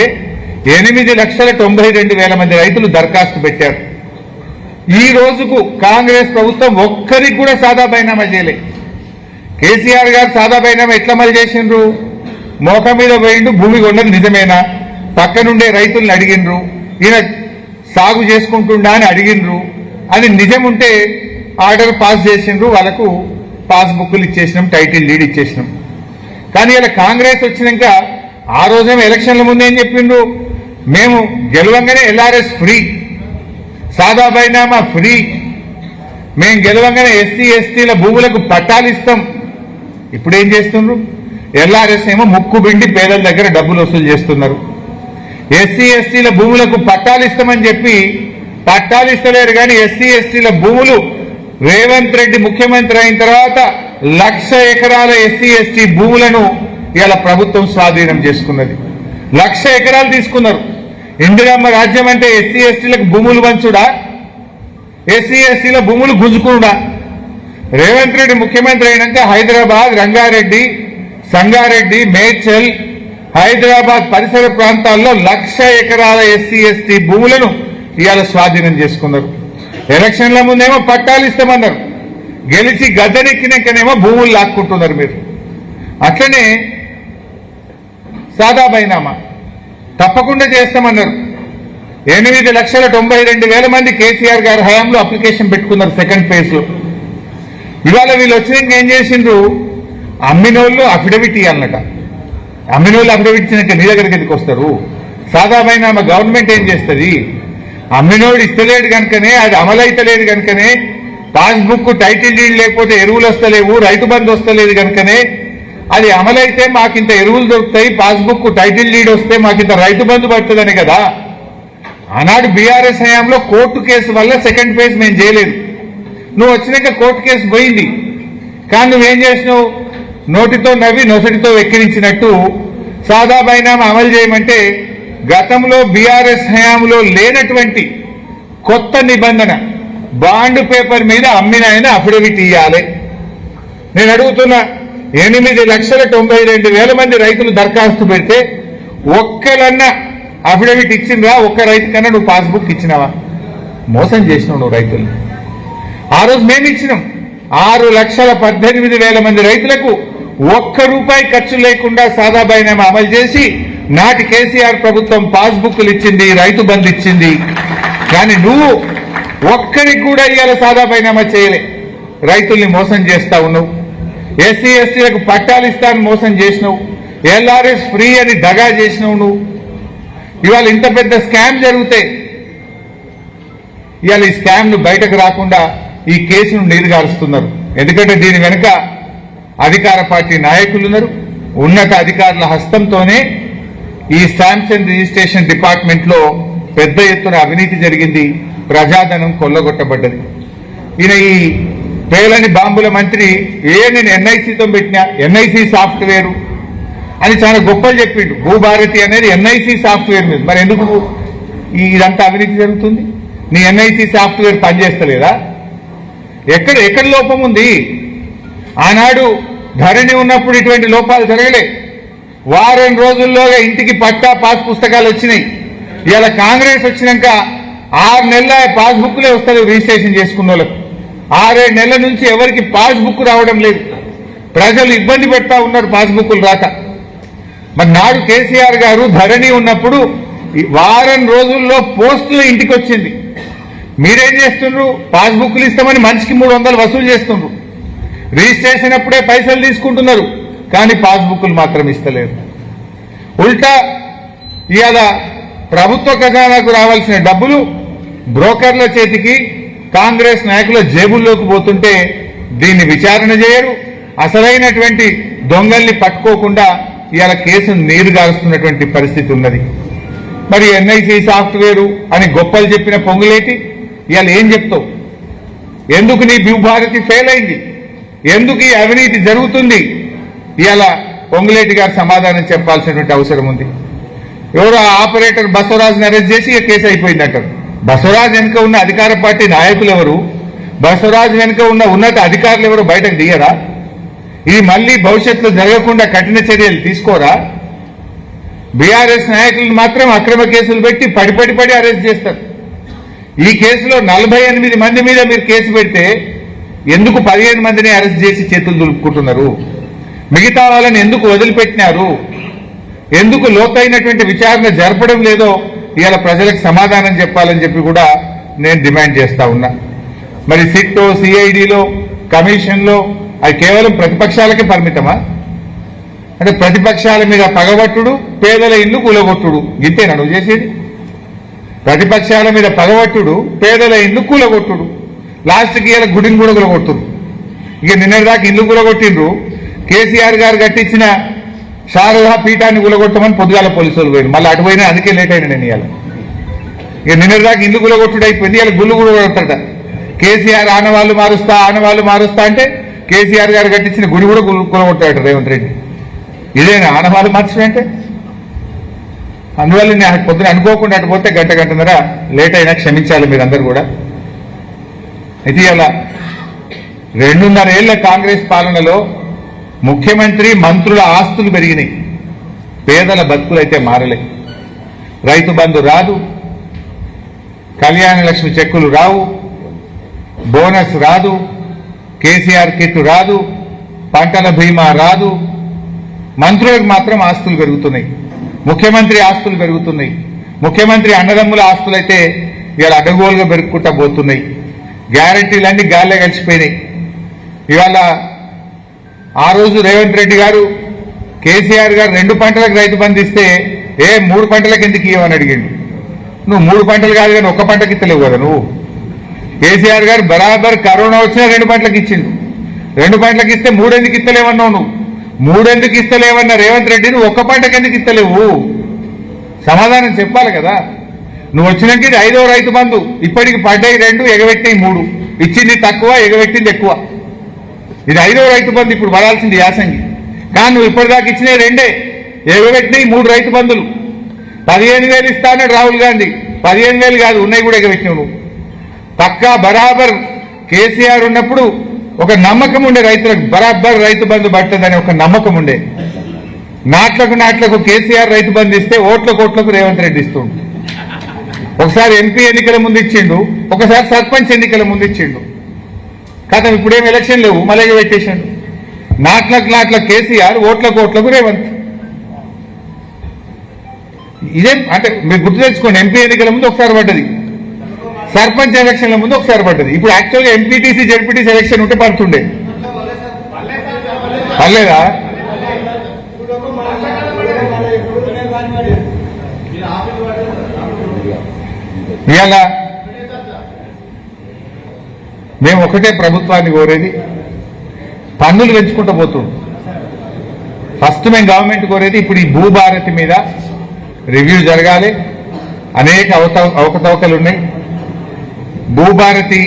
8,92,000 మంది రైతులు దరఖాస్తు పెట్టారు. ఈ రోజుకు కాంగ్రెస్ ప్రభుత్వం ఒక్కరికి కూడా సాదా బైనామా చేయలే. కేసీఆర్ గారు సాదా బైనామా ఎట్లా మరి చేసిండ్రు? మోక మీద పోయిండు, భూమి కొన్నది నిజమేనా, పక్కనుండే రైతుల్ని అడిగిండ్రు, ఈయన సాగు చేసుకుంటుండా అని అడిగిండ్రు, అది నిజం ఉంటే ఆర్డర్ పాస్ చేసిండ్రు, వాళ్ళకు పాస్బుక్లు ఇచ్చేసినాం, టైటిల్ డీడ్ ఇచ్చేసినాం. కానీ ఇలా కాంగ్రెస్ వచ్చినాక ఆ రోజేమో ఎలక్షన్ల ముందు ఏం చెప్పిండ్రు? మేము గెలవంగానే ఎల్ఆర్ఎస్ ఫ్రీ, సాదా బైనామా ఫ్రీ, మేము గెలవంగానే ఎస్సీ ఎస్టీల భూములకు పట్టాలు ఇస్తాం. ఇప్పుడు ఏం చేస్తున్నారు? ఎల్ఆర్ఎస్ ఏమో ముక్కు బిండి పేదల దగ్గర డబ్బులు వసూలు చేస్తున్నారు. ఎస్సీ ఎస్టీల భూములకు పట్టాలు ఇస్తామని చెప్పి పట్టాలు ఇస్తలేరు. కానీ ఎస్సీ ఎస్టీల భూములు రేవంత్ రెడ్డి ముఖ్యమంత్రి అయిన తర్వాత 1,00,000 ఎకరాల ఎస్సీ ఎస్టీ భూములను ఇలా ప్రభుత్వం స్వాధీనం చేసుకున్నది. 1,00,000 ఎకరాలు తీసుకున్నారు. ఇందిరమ్మ రాజ్యం అంటే ఎస్సీ ఎస్టీలకు భూములు పంచుడా, ఎస్సీ ఎస్టీల భూములు గుంజుకునుడా? రేవంత్ రెడ్డి ముఖ్యమంత్రి అయినాక హైదరాబాద్, రంగారెడ్డి, సంగారెడ్డి, మేడ్చల్, హైదరాబాద్ పరిసర ప్రాంతాల్లో 1,00,000 ఎకరాల ఎస్సీ ఎస్టీ భూములను ఇవాళ స్వాధీనం చేసుకున్నారు. ఎలక్షన్ల ముందేమో పట్టాలు ఇస్తామన్నారు, గెలిచి గద్దెనెక్కినాకనేమో భూములు లాక్కుంటున్నారు మీరు. అట్లనే సాదా బైనామా తప్పకుండా చేస్తామన్నారు. 8,92,000 మంది కేసీఆర్ గారి హయాంలో అప్లికేషన్ పెట్టుకున్నారు సెకండ్ ఫేజ్ లో. ఇవాళ వీళ్ళు వచ్చినాక ఏం చేసిండ్రు? అమ్మినోళ్ళు అఫిడవిట్ ఇవ్వాలన్నట. అమ్మినోళ్ళు అఫిడవిట్ ఇచ్చినాక నీ దగ్గరికి ఎందుకు వస్తారు? సాదా బైనామా గవర్నమెంట్ ఏం చేస్తుంది? అమ్మినోడు ఇస్తలేడు కనుకనే, అది అమలైతలేదు కనుకనే, పాస్బుక్ టైటిల్ డీడ్ లేకపోతే ఎరువులు వస్తలేవు, రైతు బంధు వస్తలేదు కనుకనే, అది అమలైతే మాకింత ఎరువులు దొరుకుతాయి, పాస్బుక్ టైటిల్ డీడ్ వస్తే మాకింత రైతు బంధు పడుతుందని కదా. ఆనాడు బీఆర్ఎస్ హయాంలో కోర్టు కేసు వల్ల సెకండ్ ఫేజ్ మేము చేయలేదు. నువ్వు వచ్చినాక కోర్టు కేసు పోయింది. కానీ నువ్వేం చేసినావు? నోటితో నవ్వి నొసటితో వెక్కిరించినట్టు సాదా బైనామా అమలు చేయమంటే గతంలో బీఆర్ఎస్ హయాంలో లేనటువంటి కొత్త నిబంధన, బాండ్ పేపర్ మీద అమ్మిన ఆయన అఫిడవిట్ ఇవ్వాలి. నేను అడుగుతున్నా, 8,92,000 మంది రైతులు దరఖాస్తు పెడితే ఒక్కలన్నా అఫిడవిట్ ఇచ్చిందా? ఒక్క రైతు కన్నా నువ్వు పాస్బుక్ ఇచ్చినావా? మోసం చేసినావు నువ్వు రైతులు. ఆ రోజు మేము ఇచ్చినాం. 6,18,000 మంది రైతులకు ₹1 ఖర్చు లేకుండా సాదా బైనామా అమలు చేసి నాటి కేసీఆర్ ప్రభుత్వం పాస్బుక్లు ఇచ్చింది, రైతు బంధు ఇచ్చింది. కానీ నువ్వు ఒక్కరికి కూడా ఇవాళ సాదా బైనామా చేయలే. రైతుల్ని మోసం చేస్తా ఉన్నావు. ఎస్సీ ఎస్టీలకు పట్టాలు ఇస్తాను మోసం చేసినావు. ఎల్ఆర్ఎస్ ఫ్రీ అని దగా చేసినావు నువ్వు. ఇవాళ ఇంత పెద్ద స్కామ్ జరిగితే ఇవాళ ఈ స్కామ్ ను బయటకు రాకుండా ఈ కేసును నీరుగారుస్తున్నారు. ఎందుకంటే దీని వెనుక అధికార పార్టీ నాయకులు ఉన్నారు. ఉన్నత అధికారుల హస్తంతోనే ఈ స్టాంప్స్ అండ్ రిజిస్ట్రేషన్ డిపార్ట్మెంట్ లో పెద్ద ఎత్తున అవినీతి జరిగింది, ప్రజాధనం కొల్లగొట్టబడ్డది. ఈయన ఈ పేలని బాంబుల మంత్రి నేను ఎన్ఐసితో పెట్టినా, ఎన్ఐసి సాఫ్ట్వేర్ అని చాలా గొప్పలు చెప్పిండు. భూభారతి అనేది ఎన్ఐసి సాఫ్ట్వేర్ మీద. మరి ఎందుకు ఇదంతా అవినీతి జరుగుతుంది? నీ ఎన్ఐసి సాఫ్ట్వేర్ పనిచేస్తలేదా? ఎక్కడ లోపం ఉంది? ఆనాడు ధరణి ఉన్నప్పుడు ఇటువంటి లోపాలు జరగలే. వారం రోజుల్లోగా ఇంటికి పట్టా పాస్ పుస్తకాలు వచ్చినాయి. ఇవాళ కాంగ్రెస్ వచ్చినాక 6 నెలల పాస్బుక్లే వస్తారు రిజిస్ట్రేషన్ చేసుకున్న వాళ్ళకు. 6-7 నెలల నుంచి ఎవరికి పాస్బుక్ రావడం లేదు. ప్రజలు ఇబ్బంది పెడతా ఉన్నారు పాస్బుక్లు రాక. మరి నాడు కేసీఆర్ గారు ధరణి ఉన్నప్పుడు వారం రోజుల్లో పోస్టులు ఇంటికి వచ్చింది. మీరేం చేస్తున్నారు? పాస్బుక్లు ఇస్తామని మనిషికి 300 వసూలు చేస్తున్నారు. రిజిస్ట్రేషన్ అప్పుడే పైసలు తీసుకుంటున్నారు, కానీ పాస్బుక్లు మాత్రం ఇస్తలేరు. ఉల్టా ఇవాళ ప్రభుత్వ ఖజానాకు రావాల్సిన డబ్బులు బ్రోకర్ల చేతికి, కాంగ్రెస్ నాయకుల జేబుల్లోకి పోతుంటే దీన్ని విచారణ చేయరు. అసలైనటువంటి దొంగల్ని పట్టుకోకుండా ఇవాళ కేసును నీరుగారుస్తున్నటువంటి పరిస్థితి ఉన్నది. మరి ఎన్ఐసి సాఫ్ట్వేరు అని గొప్పలు చెప్పిన పొంగులేటి ఇవాళ ఏం చెప్తావు? ఎందుకు నీ భూభారతి ఫెయిల్ అయింది? ఎందుకు ఈ అవినీతి జరుగుతుంది? ఇవాళ పొంగులేటి గారు సమాధానం చెప్పాల్సినటువంటి అవసరం ఉంది. ఎవరో ఆపరేటర్ బసవరాజుని అరెస్ట్ చేసి కేసు అయిపోయిందంటారు. బసవరాజు వెనుక ఉన్న అధికార పార్టీ నాయకులు ఎవరు? బసవరాజు వెనుక ఉన్న ఉన్నత అధికారులు ఎవరు బయటకు దిగరా? ఇది మళ్లీ భవిష్యత్తులో జరగకుండా కఠిన చర్యలు తీసుకోరా? బీఆర్ఎస్ నాయకులను మాత్రం అక్రమ కేసులు పెట్టి పడి అరెస్ట్ చేస్తారు. ఈ కేసులో 48 మంది మీద మీరు కేసు పెడితే ఎందుకు 15 మందిని అరెస్ట్ చేసి చేతులు దులుపుకుంటున్నారు? మిగతా వాళ్ళని ఎందుకు వదిలిపెట్టినారు? ఎందుకు లోతైనటువంటి విచారణ జరపడం లేదో ఇవాళ ప్రజలకు సమాధానం చెప్పాలని చెప్పి కూడా నేను డిమాండ్ చేస్తా ఉన్నా. మరి సిట్టో, సిఐడిలో, కమిషన్లో అది కేవలం ప్రతిపక్షాలకే పరిమితమా? అంటే ప్రతిపక్షాల మీద పగబట్టుడు, పేదల ఇల్లు కూలగొట్టుడు, ఇంతేనా నువ్వు చేసేది? ప్రతిపక్షాల మీద పగబట్టుడు, పేదల ఇల్లు కూలగొట్టుడు, లాస్ట్కి ఇలా గుడిని కూడా కూలగొట్టుడు. ఇక నిన్నటిదాకా ఇల్లు కూలగొట్టిండ్రు. కేసీఆర్ గారు కట్టించిన శారదా పీఠాన్ని కూలగొట్టమని పొద్దుగాల పోలీసులు పోయింది. మళ్ళీ అటు పోయినా అందుకే లేట్ అయినా నేను ఇవాళ. ఇక నిన్నటిదాకా ఇల్లు కూలగొట్టుడు అయిపోయింది, ఇలా గుళ్ళు కూడా కొడతాడ. కేసీఆర్ ఆనవాళ్ళు మారుస్తా అంటే కేసీఆర్ గారు కట్టించిన గుడి కూడా కూలగొట్టాడు రేవంత్ రెడ్డి. ఇదేనా ఆనవాళ్ళు మార్చడంటే? అందువల్ల నేను పొద్దున అనుకోకుండా అటు పోతే గంటన్నర లేట్ అయినా క్షమించాలి మీరందరూ కూడా. అయితే ఇలా 2.5 ఏళ్ల కాంగ్రెస్ పాలనలో ముఖ్యమంత్రి, మంత్రుల ఆస్తులు పెరిగినాయి, పేదల బతుకులైతే మారలే. రైతు బంధు రాదు, కళ్యాణ లక్ష్మి చెక్కులు రావు, బోనస్ రాదు, కేసీఆర్ కిట్ రాదు, పంటల బీమా రాదు. మంత్రులకు మాత్రం ఆస్తులు పెరుగుతున్నాయి, ముఖ్యమంత్రి ఆస్తులు పెరుగుతున్నాయి. ముఖ్యమంత్రి అన్నదమ్ముల ఆస్తులు అయితే ఇవాళ అడ్డగోలుగా పెరుగుకుంటా పోతున్నాయి. గ్యారంటీలన్నీ గాల్లే కలిసిపోయినాయి. ఇవాళ ఆ రోజు రేవంత్ రెడ్డి గారు, కేసీఆర్ గారు 2 పంటలకు రైతు బంధు ఇస్తే 3 పంటలకు ఎందుకు ఇవ్వమని అడిగిండు. నువ్వు 3 పంటలు కాదు కానీ 1 పంటకి ఇస్తలేవు కదా నువ్వు. కేసీఆర్ గారు బరాబర్ కరోనా వచ్చినా 2 పంటలకు ఇచ్చిండు. 2 పంటలకు ఇస్తే 3 ఎందుకు ఇస్తలేవన్నావు నువ్వు? 3 ఎందుకు ఇస్తలేవన్న రేవంత్ రెడ్డిని 1 పంటకు ఎందుకు ఇస్తలేవు? సమాధానం చెప్పాలి కదా. నువ్వు వచ్చినాక ఇది 5వ రైతు బంధు. ఇప్పటికి పడ్డాయి 2, ఎగబెట్టాయి 3. ఇచ్చింది తక్కువ, ఎగబెట్టింది ఎక్కువ. ఇది 5వ రైతు బంధు ఇప్పుడు పడాల్సింది యాసంగి. కానీ నువ్వు ఇప్పటిదాకా ఇచ్చినవి 2, ఎగబెట్టినాయి 3 రైతు బంధులు. 15,000 ఇస్తానని రాహుల్ గాంధీ 15,000 కాదు, ఉన్నాయి కూడా ఎగబెట్టినావు నువ్వు. పక్కా బరాబర్ కేసీఆర్ ఉన్నప్పుడు ఒక నమ్మకం ఉండే, రైతులకు బరాబర్ రైతు బంధు పడుతుందని ఒక నమ్మకం ఉండే. నాట్లకు కేసీఆర్ రైతు బంధు ఇస్తే ఓట్లకు రేవంత్ రెడ్డి ఇస్తుండు. ఒకసారి ఎంపీ ఎన్నికల ముందు ఇచ్చిండు, ఒకసారి సర్పంచ్ ఎన్నికల ముందు ఇచ్చిండు. కాదు ఇప్పుడేం ఎలక్షన్ లేవు, మళ్ళీ పెట్టేశాడు. నాట్లకు కేసీఆర్, ఓట్లకు రేవంత్. ఇదే అంటే మీరు గుర్తు తెచ్చుకోండి. ఎంపీ ఎన్నికల ముందు ఒకసారి పడ్డది, సర్పంచ్ ఎలక్షన్ల ముందు ఒకసారి పడ్డది. ఇప్పుడు యాక్చువల్గా ఎంపీటీసీ, జెడ్పీటీసీ ఎలక్షన్ ఉంటే పడుతుండే, పర్లేదా? ఇవాళ మేము ఒకటే ప్రభుత్వాన్ని కోరేది, పన్నులు పెంచుకుంటూ పోతుంది. ఫస్ట్ మేము గవర్నమెంట్ కోరేది ఇప్పుడు ఈ భూభారతి మీద రివ్యూ జరగాలి. అనేక అవకతవకలు ఉన్నాయి. భూభారతి